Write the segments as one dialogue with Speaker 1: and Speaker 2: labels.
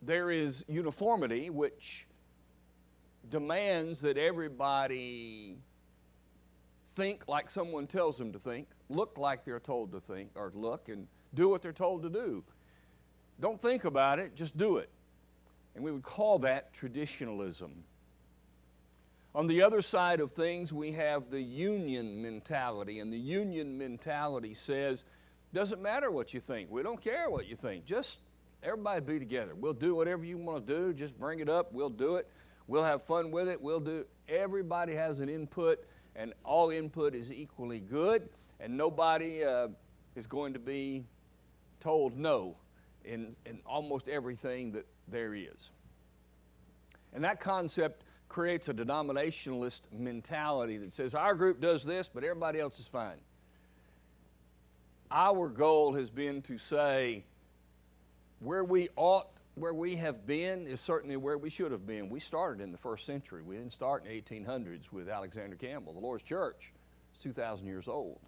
Speaker 1: there is uniformity, which demands that everybody think like someone tells them to think, look like they're told to think, or look, and do what they're told to do. Don't think about it, just do it. And we would call that traditionalism. On the other side of things, we have the union mentality, and the union mentality says, doesn't matter what you think, we don't care what you think, just everybody be together. We'll do whatever you want to do, just bring it up, we'll do it, we'll have fun with it, everybody has an input, and all input is equally good, and nobody is going to be told no in almost everything that there is. And that concept creates a denominationalist mentality that says our group does this, but everybody else is fine. Our goal has been to say where we have been is certainly where we should have been. We started in the first century. We didn't start in the 1800s with Alexander Campbell. The Lord's Church is 2,000 years old.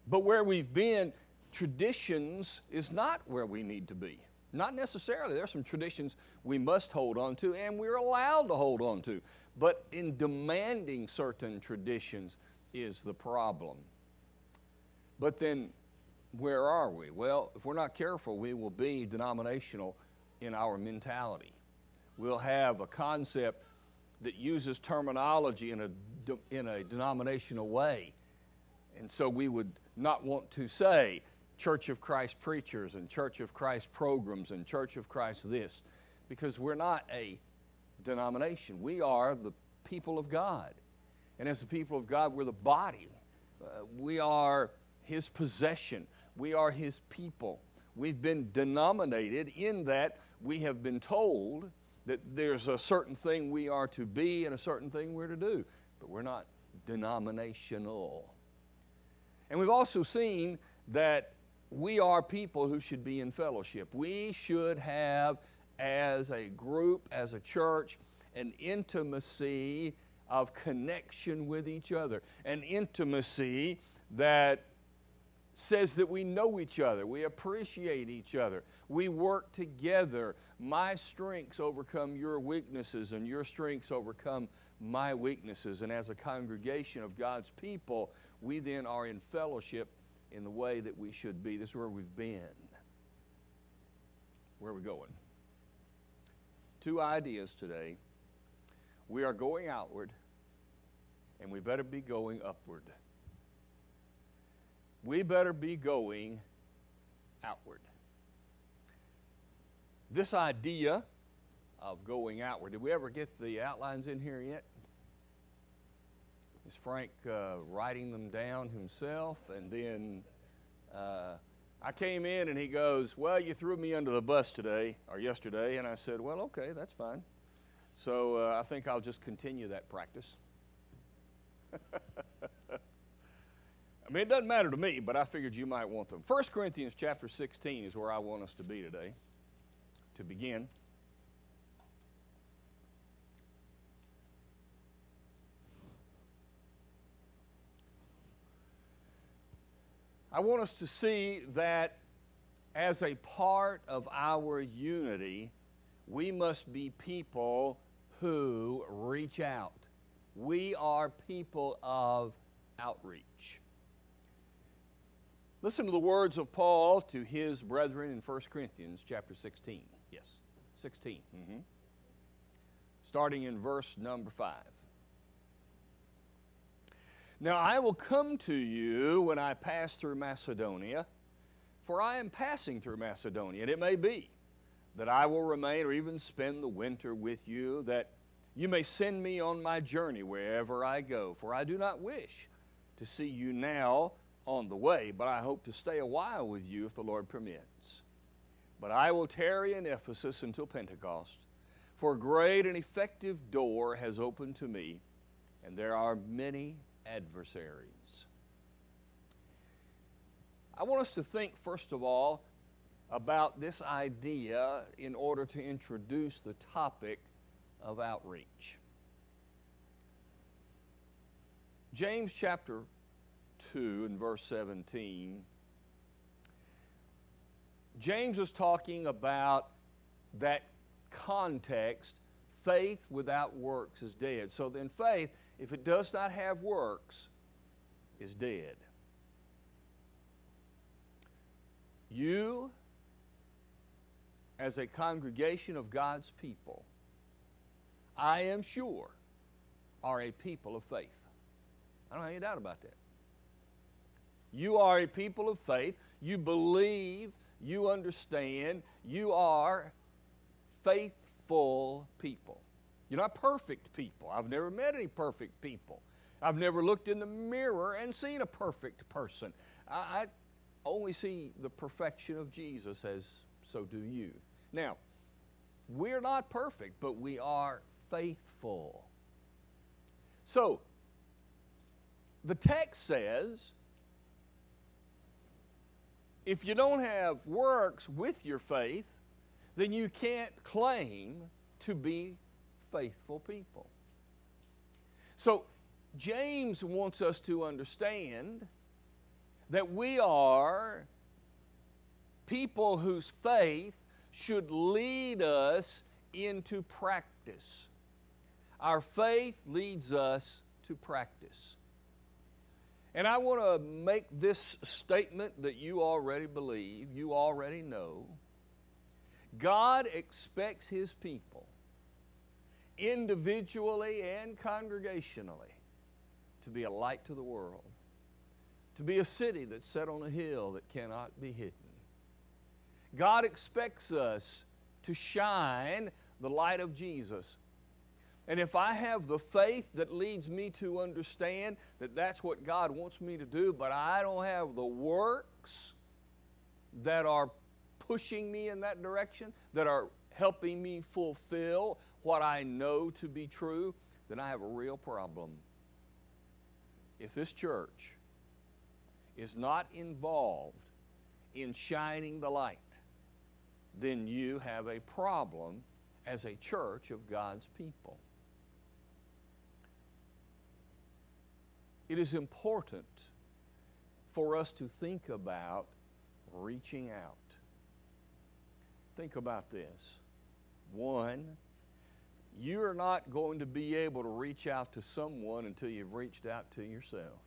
Speaker 1: But where we've been, traditions is not where we need to be. Not necessarily. There are some traditions we must hold on to, and we're allowed to hold on to. But in demanding certain traditions is the problem. But then, where are we? Well, if we're not careful, we will be denominational in our mentality. We'll have a concept that uses terminology in a denominational way. And so we would not want to say Church of Christ preachers and Church of Christ programs and Church of Christ this, because we're not a denomination. We are the people of God. And as the people of God, we're the body. We are His possession. We are His people. We've been denominated in that we have been told that there's a certain thing we are to be and a certain thing we're to do, but we're not denominational. And we've also seen that we are people who should be in fellowship. We should have, as a group, as a church, an intimacy of connection with each other, an intimacy that says that we know each other, we appreciate each other, we work together. My strengths overcome your weaknesses, and your strengths overcome my weaknesses. And as a congregation of God's people, we then are in fellowship in the way that we should be. This is where we've been. Where are we going? Two ideas today. We are going outward, and we better be going upward. We better be going outward. This idea of going outward, did we ever get the outlines in here yet? Is Frank writing them down himself? And then I came in and he goes, well, you threw me under the bus today or yesterday. And I said, well, okay, that's fine. So I think I'll just continue that practice. I mean, it doesn't matter to me, but I figured you might want them. 1 Corinthians chapter 16 is where I want us to be today, to begin. I want us to see that as a part of our unity, we must be people who reach out. We are people of outreach. Listen to the words of Paul to his brethren in 1 Corinthians chapter 16. Yes, 16. Starting in verse number 5. Now I will come to you when I pass through Macedonia, for I am passing through Macedonia, and it may be that I will remain or even spend the winter with you, that you may send me on my journey wherever I go. For I do not wish to see you now on the way, but I hope to stay a while with you if the Lord permits. But I will tarry in Ephesus until Pentecost, for a great and effective door has opened to me, and there are many adversaries. I want us to think, first of all, about this idea in order to introduce the topic of outreach. James chapter 2 and verse 17 James was talking about that context. Faith without works is dead. So then faith, if it does not have works, is dead. You, as a congregation of God's people, I am sure, are a people of faith. I don't have any doubt about that. You are a people of faith. You believe, you understand, you are faithful people. You're not perfect people. I've never met any perfect people. I've never looked in the mirror and seen a perfect person. I only see the perfection of Jesus, as so do you. Now, we're not perfect, but we are faithful. So, the text says, if you don't have works with your faith, then you can't claim to be faithful people. So, James wants us to understand that we are people whose faith should lead us into practice. Our faith leads us to practice. And I want to make this statement that you already believe, you already know. God expects His people, individually and congregationally, to be a light to the world, to be a city that's set on a hill that cannot be hidden. God expects us to shine the light of Jesus. And if I have the faith that leads me to understand that that's what God wants me to do, but I don't have the works that are pushing me in that direction, that are helping me fulfill what I know to be true, then I have a real problem. If this church is not involved in shining the light, then you have a problem as a church of God's people. It is important for us to think about reaching out. Think about this. One, you're not going to be able to reach out to someone until you've reached out to yourself.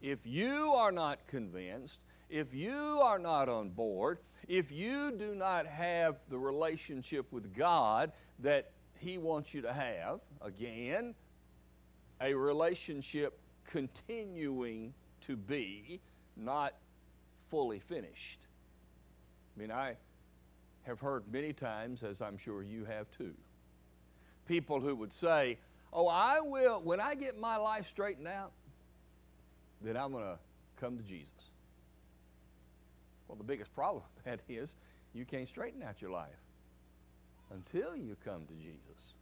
Speaker 1: If you are not convinced, if you are not on board, if you do not have the relationship with God that He wants you to have, again, a relationship continuing to be, not fully finished. I mean, I have heard many times, as I'm sure you have too, people who would say, oh, I will, when I get my life straightened out, then I'm going to come to Jesus. Well, the biggest problem with that is you can't straighten out your life until you come to Jesus.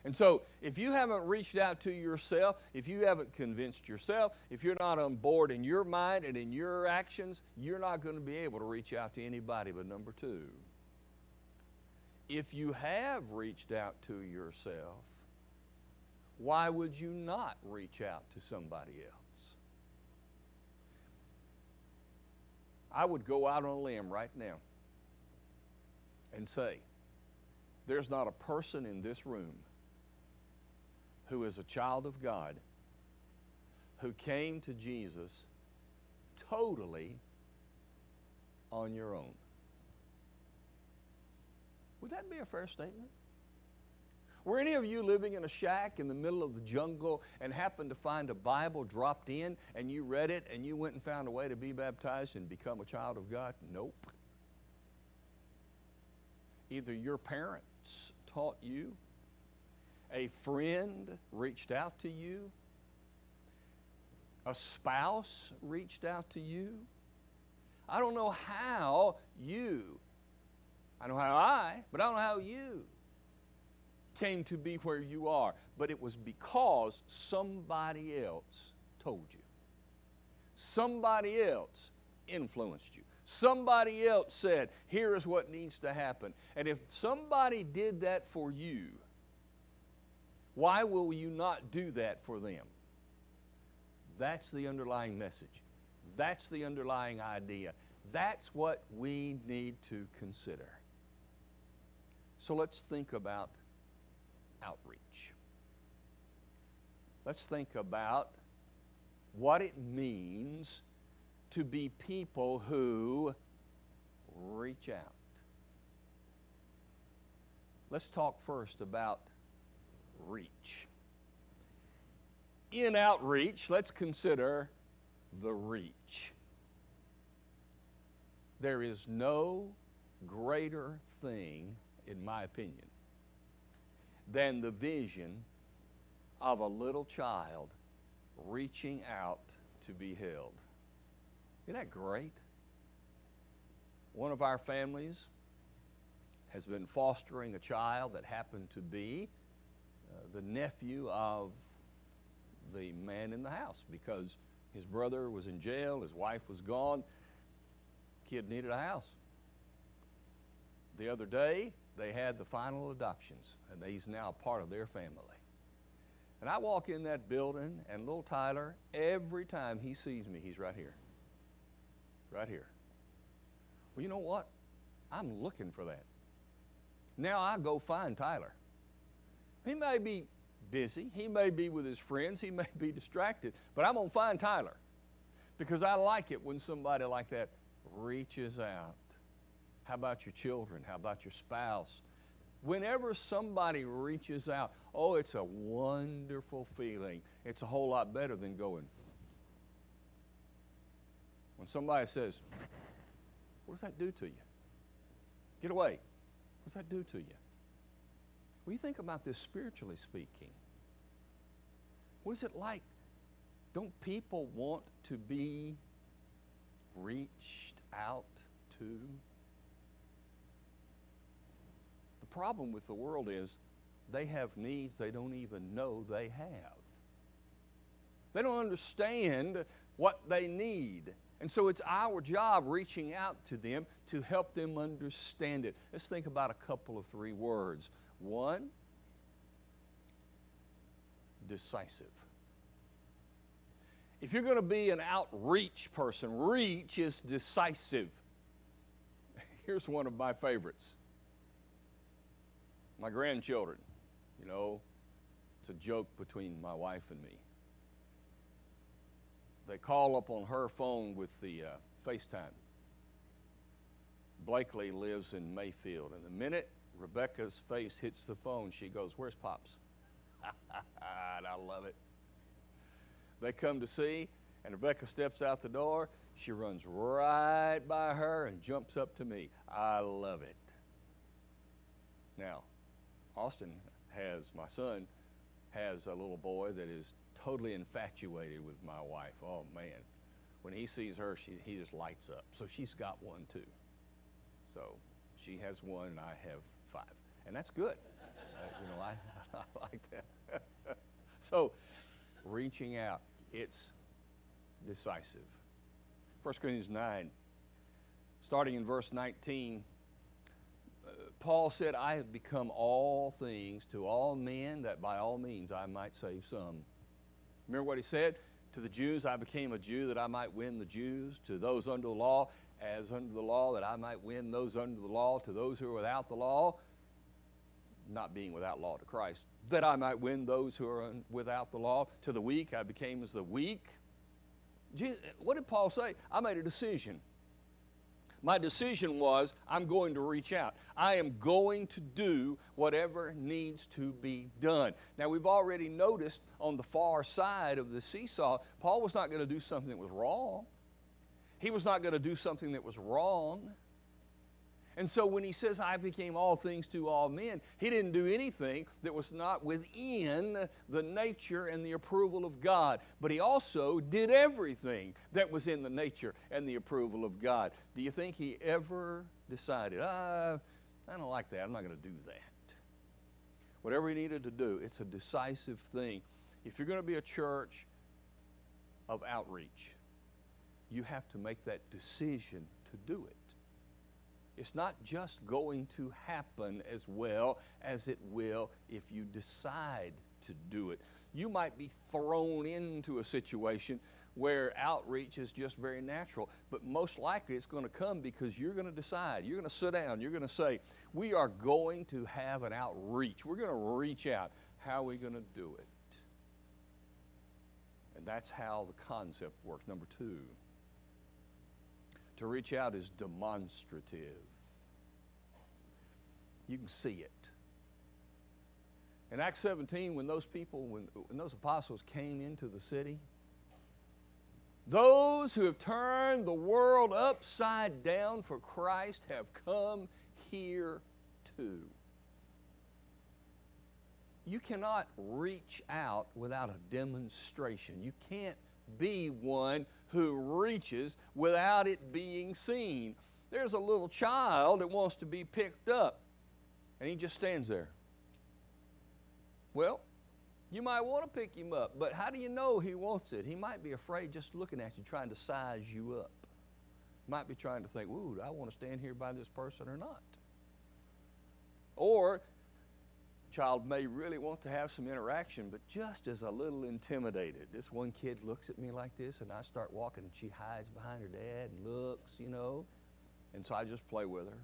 Speaker 1: And so, if you haven't reached out to yourself, if you haven't convinced yourself, if you're not on board in your mind and in your actions, you're not going to be able to reach out to anybody. But number two, if you have reached out to yourself, why would you not reach out to somebody else? I would go out on a limb right now and say, there's not a person in this room who is a child of God who came to Jesus totally on your own. Would that be a fair statement? Were any of you living in a shack in the middle of the jungle and happened to find a Bible dropped in and you read it and you went and found a way to be baptized and become a child of God? Nope. Either your parents taught you, a friend reached out to you, a spouse reached out to you. I don't know how you, I know how I, but I don't know how you came to be where you are. But it was because somebody else told you. Somebody else influenced you. Somebody else said, here is what needs to happen. And if somebody did that for you, why will you not do that for them? That's the underlying message. That's the underlying idea. That's what we need to consider. So let's think about outreach. Let's think about what it means to be people who reach out. Let's talk first about reach. In outreach, let's consider the reach. There is no greater thing, in my opinion, than the vision of a little child reaching out to be held. Isn't that great? One of our families has been fostering a child that happened to be the nephew of the man in the house, because his brother was in jail, his wife was gone, kid needed a house. The other day, they had the final adoptions, and he's now a part of their family. And I walk in that building, and little Tyler, every time he sees me, he's right here. Right here. Well, you know what? I'm looking for that. Now I go find Tyler. He may be busy, he may be with his friends, he may be distracted, but I'm going to find Tyler, because I like it when somebody like that reaches out. How about your children? How about your spouse? Whenever somebody reaches out, oh, it's a wonderful feeling. It's a whole lot better than going. When somebody says, what does that do to you? Get away. What does that do to you? Well, you think about this spiritually speaking. What is it like? Don't people want to be reached out to? The problem with the world is they have needs they don't even know they have. They don't understand what they need. And so it's our job reaching out to them to help them understand it. Let's think about a couple of 3 words. 1, decisive. If you're going to be an outreach person, reach is decisive. Here's one of my favorites. My grandchildren, you know, it's a joke between my wife and me. They call up on her phone with the FaceTime. Blakely lives in Mayfield, and the minute Rebecca's face hits the phone, she goes, "Where's Pops?" And I love it. They come to see, and Rebecca steps out the door. She runs right by her and jumps up to me. I love it. Now, Austin my son has a little boy that is totally infatuated with my wife. Oh man, when he sees her, he just lights up. So she's got one too. So she has one and I have 5, and that's good. I like that. So reaching out, it's decisive. 1 Corinthians 9, starting in verse 19, Paul said, I have become all things to all men, that by all means I might save some. Remember what he said? To the Jews I became a Jew that I might win the Jews. To those under the law, as under the law, that I might win those under the law. To those who are without the law, not being without law to Christ, that I might win those who are without the law. To the weak I became as the weak. What did Paul say? I made a decision. My decision was, I'm going to reach out. I am going to do whatever needs to be done. Now, we've already noticed on the far side of the seesaw, Paul was not going to do something that was wrong. He was not going to do something that was wrong. And so when he says, I became all things to all men, he didn't do anything that was not within the nature and the approval of God. But he also did everything that was in the nature and the approval of God. Do you think he ever decided, I don't like that, I'm not going to do that? Whatever he needed to do, it's a decisive thing. If you're going to be a church of outreach, you have to make that decision to do it. It's not just going to happen as well as it will if you decide to do it. You might be thrown into a situation where outreach is just very natural. But most likely it's going to come because you're going to decide. You're going to sit down. You're going to say, we are going to have an outreach. We're going to reach out. How are we going to do it? And that's how the concept works. Number two, to reach out is demonstrative. You can see it. In Acts 17, when those apostles came into the city, those who have turned the world upside down for Christ have come here too. You cannot reach out without a demonstration. You can't be one who reaches without it being seen. There's a little child that wants to be picked up, and he just stands there. Well, you might want to pick him up, but how do you know he wants it? He might be afraid just looking at you, trying to size you up. Might be trying to think, ooh, do I want to stand here by this person or not? Or child may really want to have some interaction, but just is a little intimidated. This one kid looks at me like this, and I start walking, and she hides behind her dad and looks, and so I just play with her.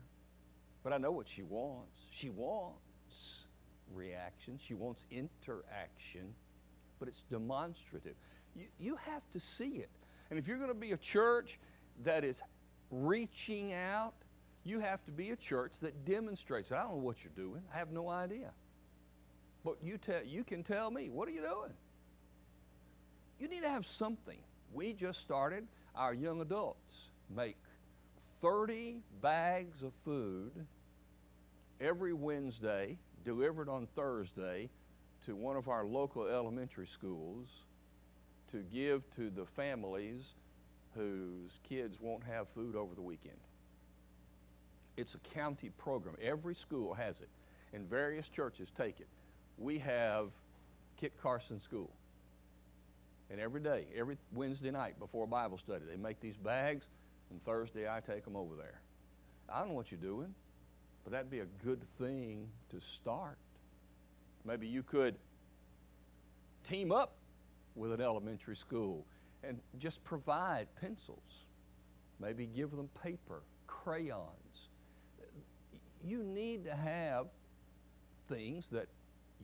Speaker 1: But I know what she wants. She wants reaction. She wants interaction, but it's demonstrative. You have to see it. And if you're going to be a church that is reaching out, you have to be a church that demonstrates it. I don't know what you're doing. I have no idea. But you can tell me, what are you doing? You need to have something. We just started, our young adults make 30 bags of food every Wednesday, delivered on Thursday to one of our local elementary schools to give to the families whose kids won't have food over the weekend. It's a county program. Every school has it, and various churches take it. We have Kit Carson School, and every day, every Wednesday night before Bible study, they make these bags, and Thursday I take them over there. I don't know what you're doing, but that'd be a good thing to start. Maybe you could team up with an elementary school and just provide pencils. Maybe give them paper, crayons. You need to have things that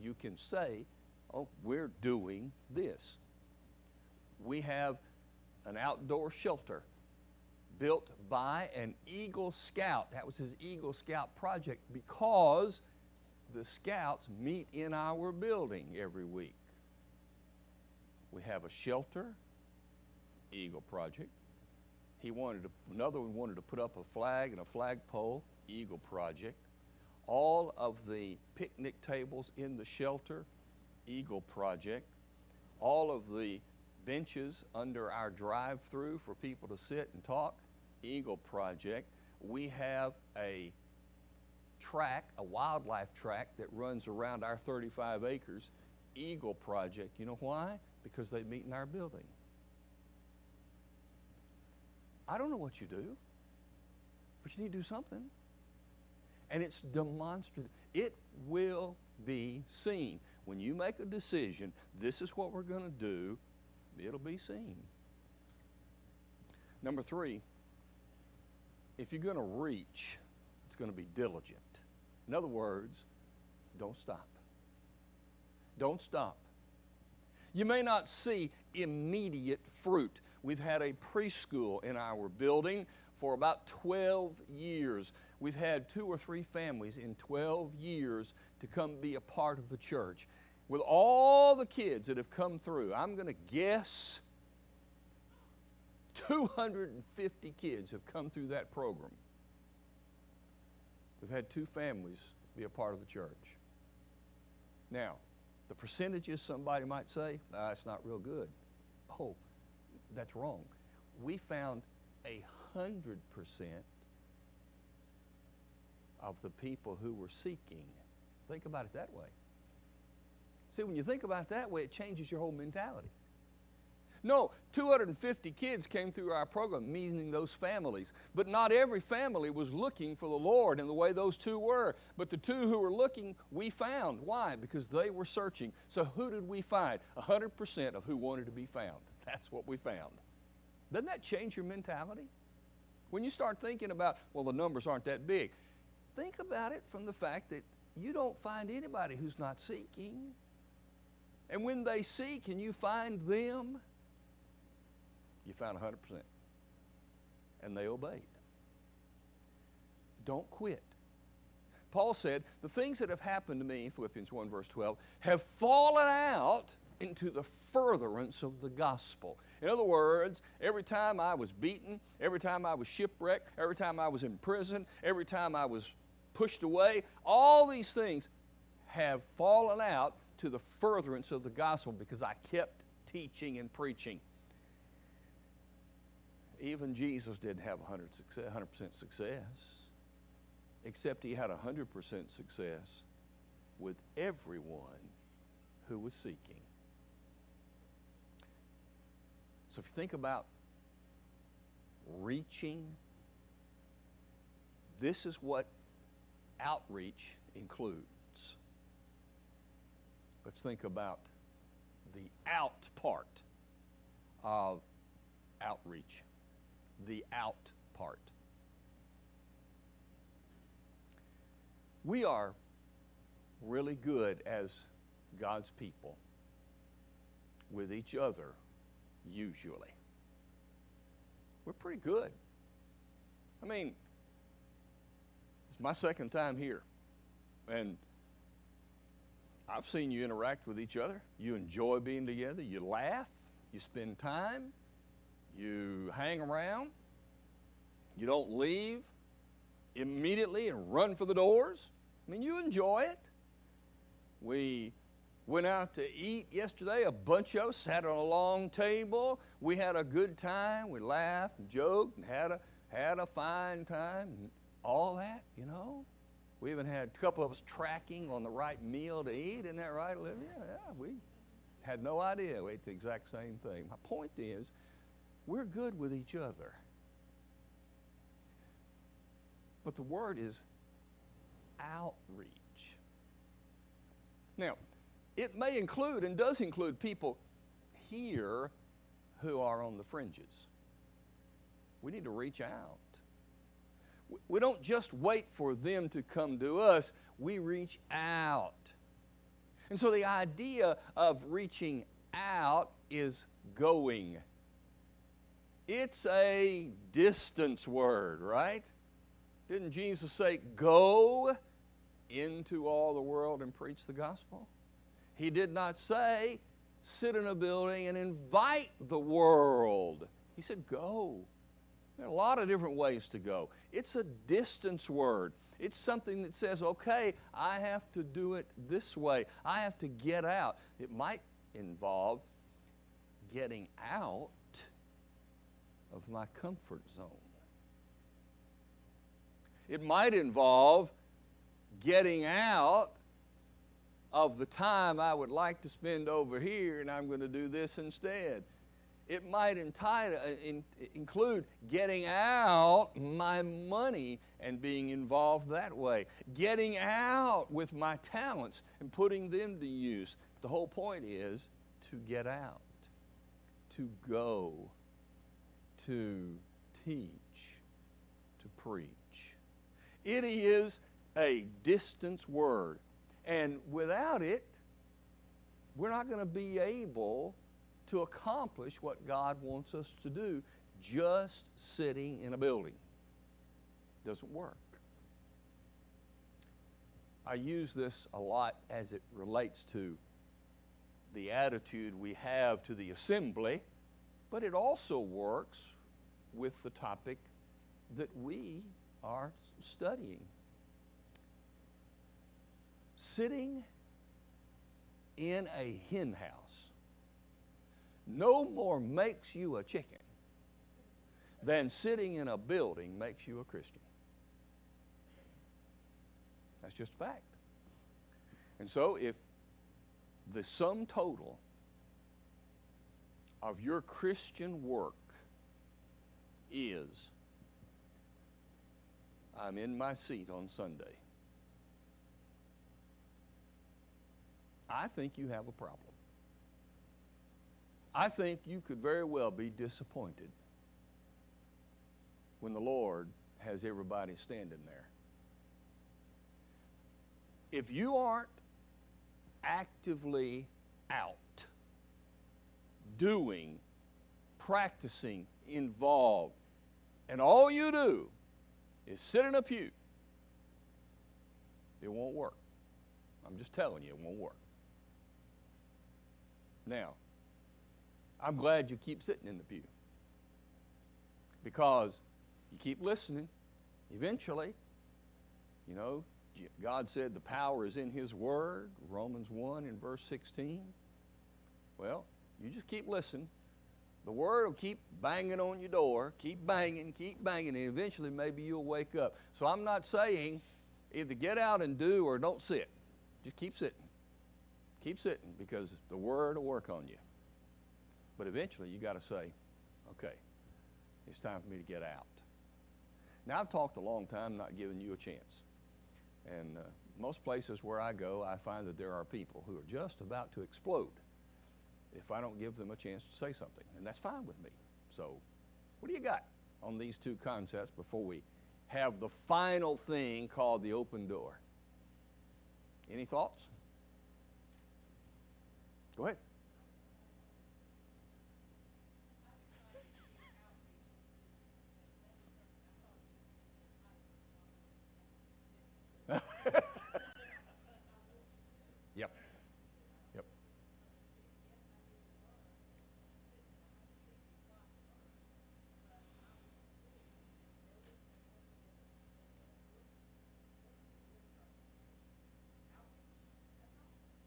Speaker 1: you can say, oh, we're doing this. We have an outdoor shelter built by an Eagle Scout. That was his Eagle Scout project because the Scouts meet in our building every week. We have a shelter, Eagle project. Another one wanted to put up a flag and a flagpole, Eagle project. All of the picnic tables in the shelter, Eagle project. All of the benches under our drive-through for people to sit and talk, Eagle project. We have a track, a wildlife track that runs around our 35 acres, Eagle project. You know why? Because they meet in our building. I don't know what you do, but you need to do something. And it's demonstrative. It will be seen. When you make a decision, this is what we're going to do, it'll be seen. Number three, if you're going to reach, it's going to be diligent. In other words, don't stop. Don't stop. You may not see immediate fruit. We've had a preschool in our building for about 12 years. We've had 2 or 3 families in 12 years to come be a part of the church. With all the kids that have come through, I'm going to guess 250 kids have come through that program. We've had 2 families be a part of the church. Now, the percentages, somebody might say, it's not real good. Oh, that's wrong. We found 100% of the people who were seeking. Think about it that way. See, when you think about it that way, it changes your whole mentality. No, 250 kids came through our program, meaning those families. But not every family was looking for the Lord in the way those 2 were. But the 2 who were looking, we found. Why? Because they were searching. So who did we find? 100% of who wanted to be found. That's what we found. Doesn't that change your mentality? When you start thinking about, well, the numbers aren't that big, think about it from the fact that you don't find anybody who's not seeking. And when they seek and you find them, you found 100%. And they obeyed. Don't quit. Paul said, the things that have happened to me, Philippians 1 verse 12, have fallen out into the furtherance of the gospel. In other words, every time I was beaten, every time I was shipwrecked, every time I was in prison, every time I was pushed away, all these things have fallen out to the furtherance of the gospel because I kept teaching and preaching. Even Jesus didn't have 100% success, except he had 100% success with everyone who was seeking. So if you think about reaching, this is what outreach includes. Let's think about the out part of outreach. The out part. We are really good as God's people with each other, usually. We're pretty good. I mean, it's my second time here, and I've seen you interact with each other. You enjoy being together. You laugh. You spend time. You hang around. You don't leave immediately and run for the doors. I mean, you enjoy it. We went out to eat yesterday, a bunch of us sat on a long table. We had a good time. We laughed and joked and had a fine time and all that, you know. We even had a couple of us tracking on the right meal to eat. Isn't that right, Olivia? Yeah, we had no idea. We ate the exact same thing. My point is, we're good with each other. But the word is outreach. Now, it may include and does include people here who are on the fringes. We need to reach out. We don't just wait for them to come to us, we reach out. And so the idea of reaching out is going. It's a distance word, right? Didn't Jesus say, go into all the world and preach the gospel? He did not say, sit in a building and invite the world. He said, go. There are a lot of different ways to go. It's a distance word. It's something that says, okay, I have to do it this way. I have to get out. It might involve getting out of my comfort zone. It might involve getting out of the time I would like to spend over here, and I'm going to do this instead. It might include getting out my money and being involved that way. Getting out with my talents and putting them to use. The whole point is to get out, to go, to teach, to preach. It is a distance word. And without it, we're not going to be able to accomplish what God wants us to do just sitting in a building. Doesn't work. I use this a lot as it relates to the attitude we have to the assembly, but it also works with the topic that we are studying. Sitting in a hen house no more makes you a chicken than sitting in a building makes you a Christian. That's just a fact. And so if the sum total of your Christian work is, I'm in my seat on Sunday, I think you have a problem. I think you could very well be disappointed when the Lord has everybody standing there. If you aren't actively out, doing, practicing, involved, and all you do is sit in a pew, it won't work. I'm just telling you, it won't work. Now, I'm glad you keep sitting in the pew, because you keep listening. Eventually, you know, God said the power is in His Word, Romans 1 and verse 16. Well, you just keep listening. The Word will keep banging on your door, keep banging, and eventually maybe you'll wake up. So I'm not saying either get out and do or don't sit. Just keep sitting. Keep sitting, because the Word will work on you. But eventually you got to say, okay, it's time for me to get out. Now, I've talked a long time, not giving you a chance. And most places where I go, I find that there are people who are just about to explode if I don't give them a chance to say something. And that's fine with me. So what do you got on these two concepts before we have the final thing called the open door? Any thoughts? Go ahead. Yep. Yep.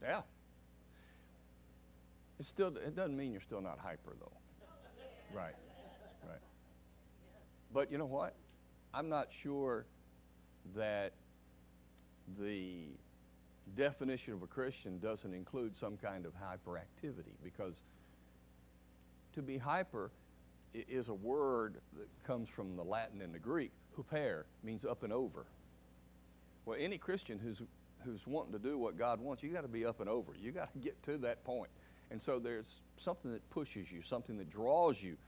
Speaker 1: Yeah. It doesn't mean you're still not hyper, though. Right. Right. But you know what? I'm not sure that the definition of a Christian doesn't include some kind of hyperactivity, because to be hyper is a word that comes from the Latin and the Greek. Huper means up and over. Well, any Christian who's wanting to do what God wants, you got to be up and over. You got to get to that point. And so there's something that pushes you, something that draws you,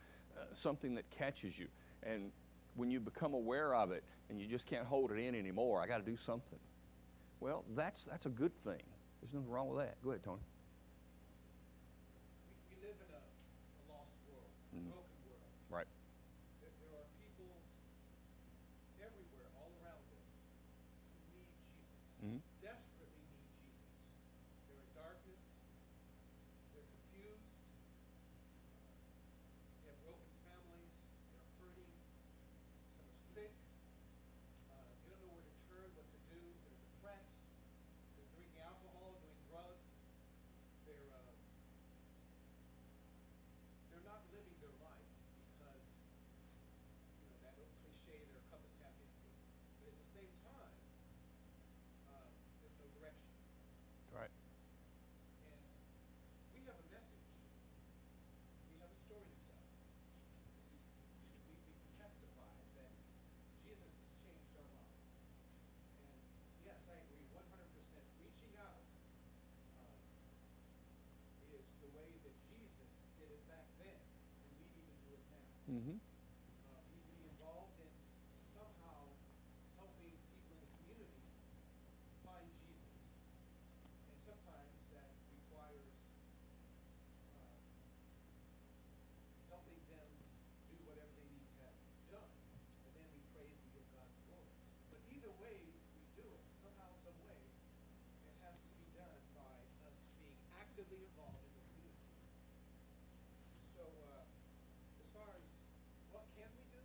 Speaker 1: something that catches you. And when you become aware of it and you just can't hold it in anymore, I got to do something. Well, that's a good thing. There's nothing wrong with that. Go ahead, Tony.
Speaker 2: We live in a lost world, a broken world.
Speaker 1: Right.
Speaker 2: There are people everywhere, all around us, who need Jesus, desperately need Jesus. They're in darkness, they're confused, they have broken families, they're hurting, some are sick, they don't know where to turn, what to do, they're depressed, they're drinking alcohol, doing drugs, they're not living their life because, that old cliche, their cup is half empty. But at the same time, there's no direction.
Speaker 1: Right.
Speaker 2: And we have a message. We have a story to tell. We can testify that Jesus has changed our life. And yes, I agree 100%. Reaching out is the way that Jesus did it back then, and we need to do it now.
Speaker 1: Mm-hmm.
Speaker 2: We need to be involved in somehow helping people in the community find Jesus. And sometimes that requires helping them do whatever they need to have done. And then we praise and give God the glory. But either way we do it, somehow, some way, it has to be done by us being actively involved in the community. So, as far as what can we do,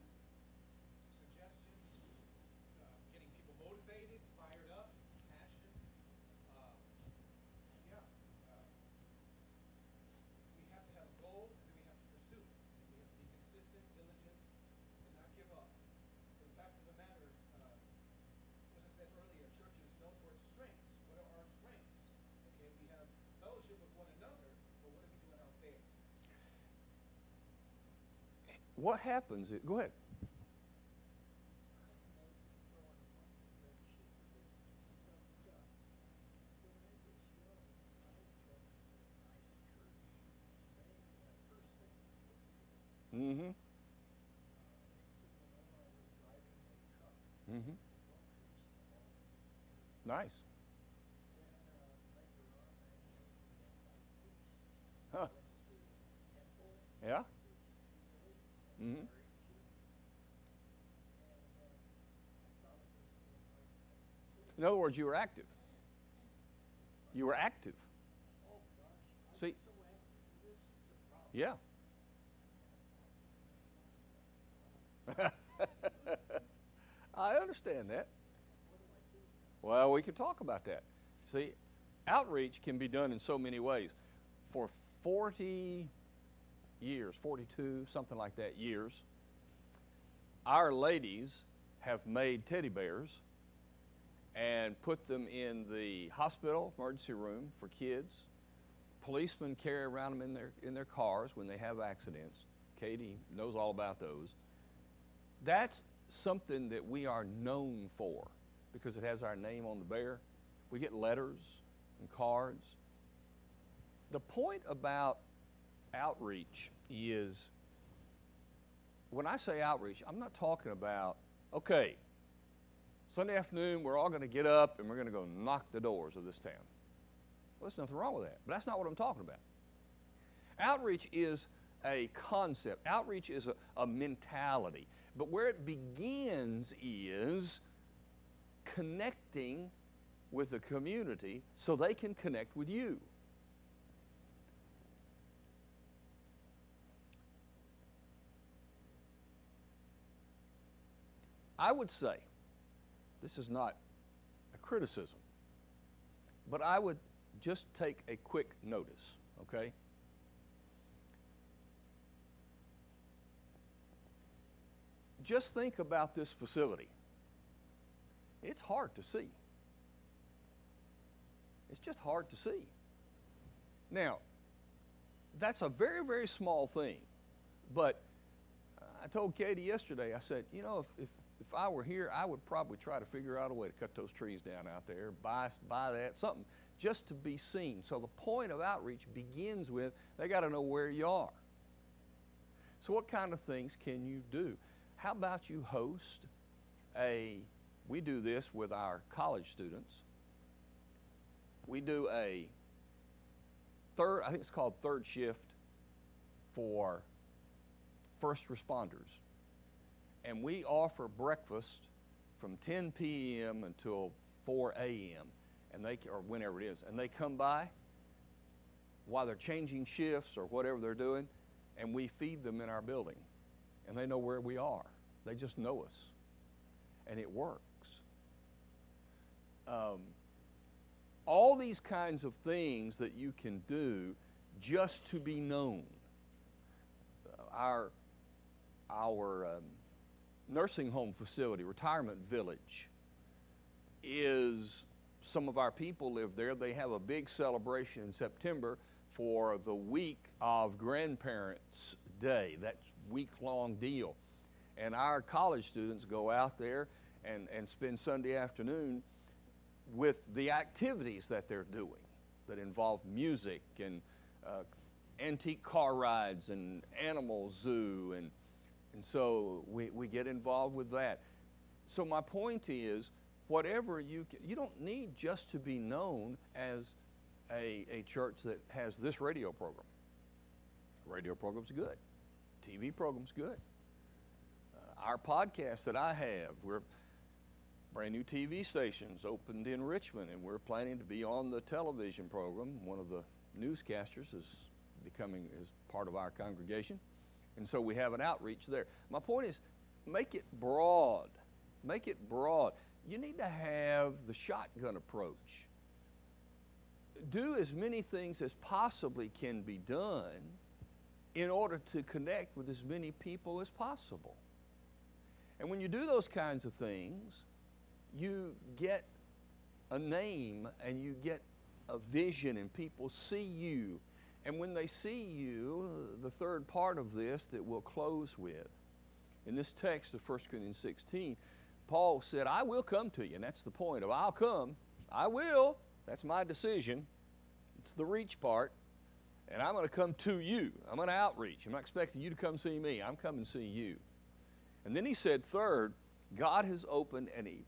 Speaker 2: suggestions, getting people motivated, fired up, passion. We have to have a goal, and then we have to pursue it. And we have to be consistent, diligent, and not give up. But the fact of the matter, as I said earlier, church is known for its strengths. What are our strengths? Okay, we have fellowship with one another, but what are we doing out there?
Speaker 1: What happens? Go ahead. Mm-hmm.
Speaker 2: whenever I was driving a truck
Speaker 1: Mm-hmm.
Speaker 2: groceries to all the community.
Speaker 1: Nice.
Speaker 2: Then later on, I came to know about peace.
Speaker 1: Huh.
Speaker 2: Went to the temple,
Speaker 1: Yeah.
Speaker 2: to seal it,
Speaker 1: Mm-hmm.
Speaker 2: very peace. And I thought it was the anointing too.
Speaker 1: In other words, you were active. You were active.
Speaker 2: Oh gosh, I
Speaker 1: See-
Speaker 2: was so active, and this is the problem.
Speaker 1: Yeah. I understand that.
Speaker 2: What do I do now?
Speaker 1: Well, we can talk about that. See, outreach can be done in so many ways. For 40 years, 42, something like that, years, our ladies have made teddy bears and put them in the hospital emergency room for kids. Policemen carry around them in their cars when they have accidents. Katie knows all about those. That's something that we are known for because it has our name on the bear. We get letters and cards. The point about outreach is, when I say outreach, I'm not talking about, okay, Sunday afternoon we're all going to get up and we're going to go knock the doors of this town. Well, there's nothing wrong with that, but that's not what I'm talking about. Outreach is a concept. Outreach is a mentality. But where it begins is connecting with the community so they can connect with you. I would say, this is not a criticism, but I would just take a quick notice, okay? Just think about this facility. It's hard to see. It's just hard to see. Now, that's a very, very small thing. But I told Katie yesterday, I said, you know, if I were here, I would probably try to figure out a way to cut those trees down out there, buy that, something, just to be seen. So the point of outreach begins with, they got to know where you are. So what kind of things can you do? How about you host we do this with our college students. We do I think it's called third shift for first responders. And we offer breakfast from 10 p.m. until 4 a.m. or whenever it is. And they come by while they're changing shifts or whatever they're doing, and we feed them in our building. And they know where we are. They just know us. And it works. All these kinds of things that you can do just to be known. Our nursing home facility, retirement village, is, some of our people live there. They have a big celebration in September for the week of Grandparents' Day. That's a week-long deal. And our college students go out there and spend Sunday afternoon with the activities that they're doing that involve music and antique car rides and animal zoo, and so we get involved with that. So my point is, whatever you don't need just to be known as a church that has this radio program. Radio program's good. TV program's good. Our podcast that I have, we're brand new TV stations opened in Richmond, and we're planning to be on the television program. One of the newscasters is part of our congregation, and so we have an outreach there. My point is, make it broad. Make it broad. You need to have the shotgun approach. Do as many things as possibly can be done in order to connect with as many people as possible. And when you do those kinds of things, you get a name and you get a vision, and people see you. And when they see you, the third part of this that we'll close with, in this text of 1 Corinthians 16, Paul said, I will come to you. And that's the point of I'll come. I will. That's my decision. It's the reach part. And I'm going to come to you. I'm going to outreach. I'm not expecting you to come see me. I'm coming to see you. And then he said, third, God has opened a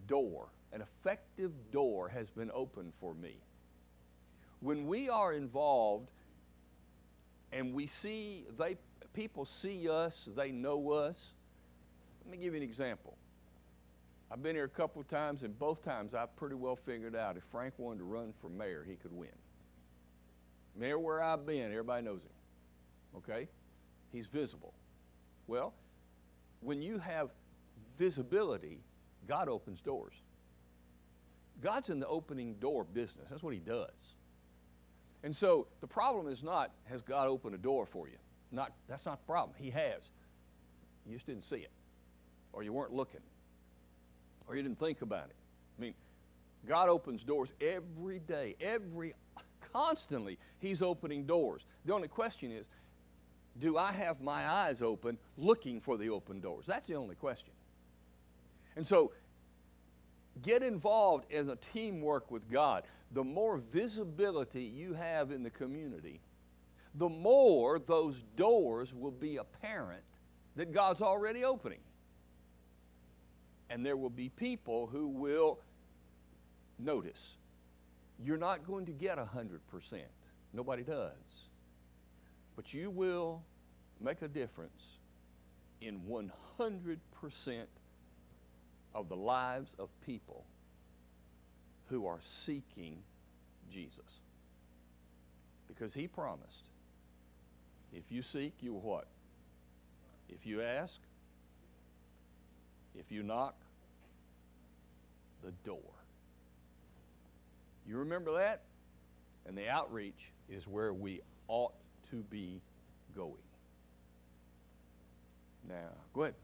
Speaker 1: door. An effective door has been opened for me. When we are involved and we see, people see us, they know us. Let me give you an example. I've been here a couple of times, and both times I pretty well figured out if Frank wanted to run for mayor, he could win. Mayor, where I've been, everybody knows him. Okay? He's visible. Well, when you have visibility, God opens doors. God's in the opening door business. That's what he does. And so the problem is not, has God opened a door for you? That's not the problem. He has. You just didn't see it. Or you weren't looking. Or you didn't think about it. I mean, God opens doors every day. Constantly, he's opening doors. The only question is, do I have my eyes open looking for the open doors? That's the only question. And so, get involved in a teamwork with God. The more visibility you have in the community, the more those doors will be apparent that God's already opening. And there will be people who will notice. You're not going to get 100%. Nobody does. But you will make a difference in 100% of the lives of people who are seeking Jesus. Because he promised, if you seek, you will what? If you ask, if you knock, the door. You remember that? And the outreach is where we ought to be going. Now, go ahead.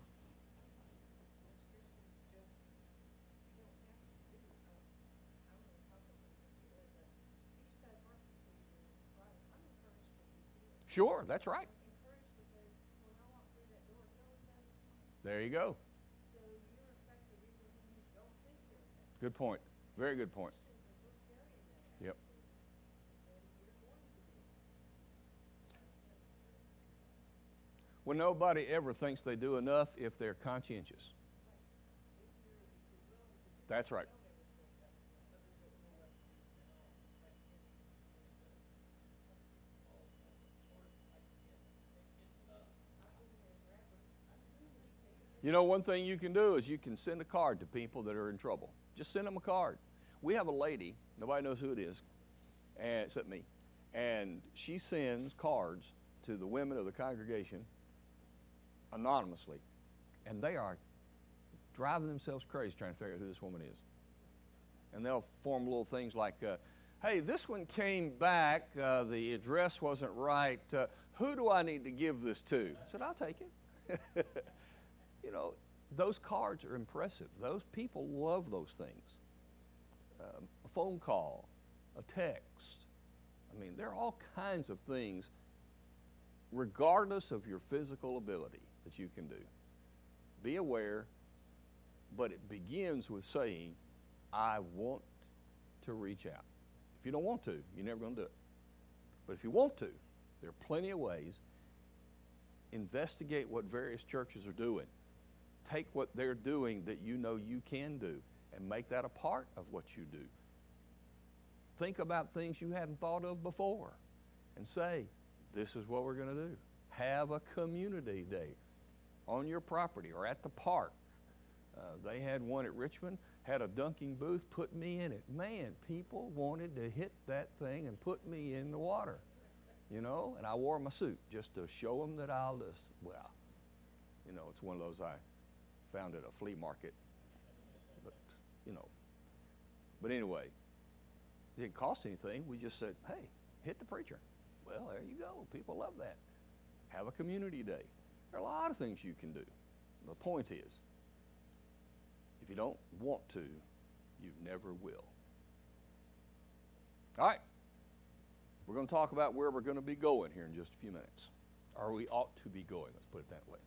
Speaker 1: Sure, that's right. There you go. Good point. Very good point. Yep. Well, nobody ever thinks they do enough if they're conscientious. That's right. You know, one thing you can do is you can send a card to people that are in trouble. Just send them a card. We have a lady, nobody knows who it is, except me, and she sends cards to the women of the congregation anonymously, and they are driving themselves crazy trying to figure out who this woman is. And they'll form little things like, hey, this one came back, the address wasn't right, who do I need to give this to? I said, I'll take it. You know, those cards are impressive. Those people love those things. A phone call, a text. I mean, there are all kinds of things, regardless of your physical ability, that you can do. Be aware, but it begins with saying, I want to reach out. If you don't want to, you're never going to do it. But if you want to, there are plenty of ways. Investigate what various churches are doing. Take what they're doing that you know you can do and make that a part of what you do. Think about things you hadn't thought of before and say, this is what we're going to do. Have a community day on your property or at the park. They had one at Richmond, had a dunking booth, put me in it. Man, people wanted to hit that thing and put me in the water, you know, and I wore my suit just to show them that I'll just, well, you know, it's one of those I found at a flea market, but, you know. But anyway, it didn't cost anything. We just said, hey, hit the preacher. Well, there you go. People love that. Have a community day. There are a lot of things you can do. The point is, if you don't want to, you never will. All right. We're going to talk about where we're going to be going here in just a few minutes. Or we ought to be going. Let's put it that way.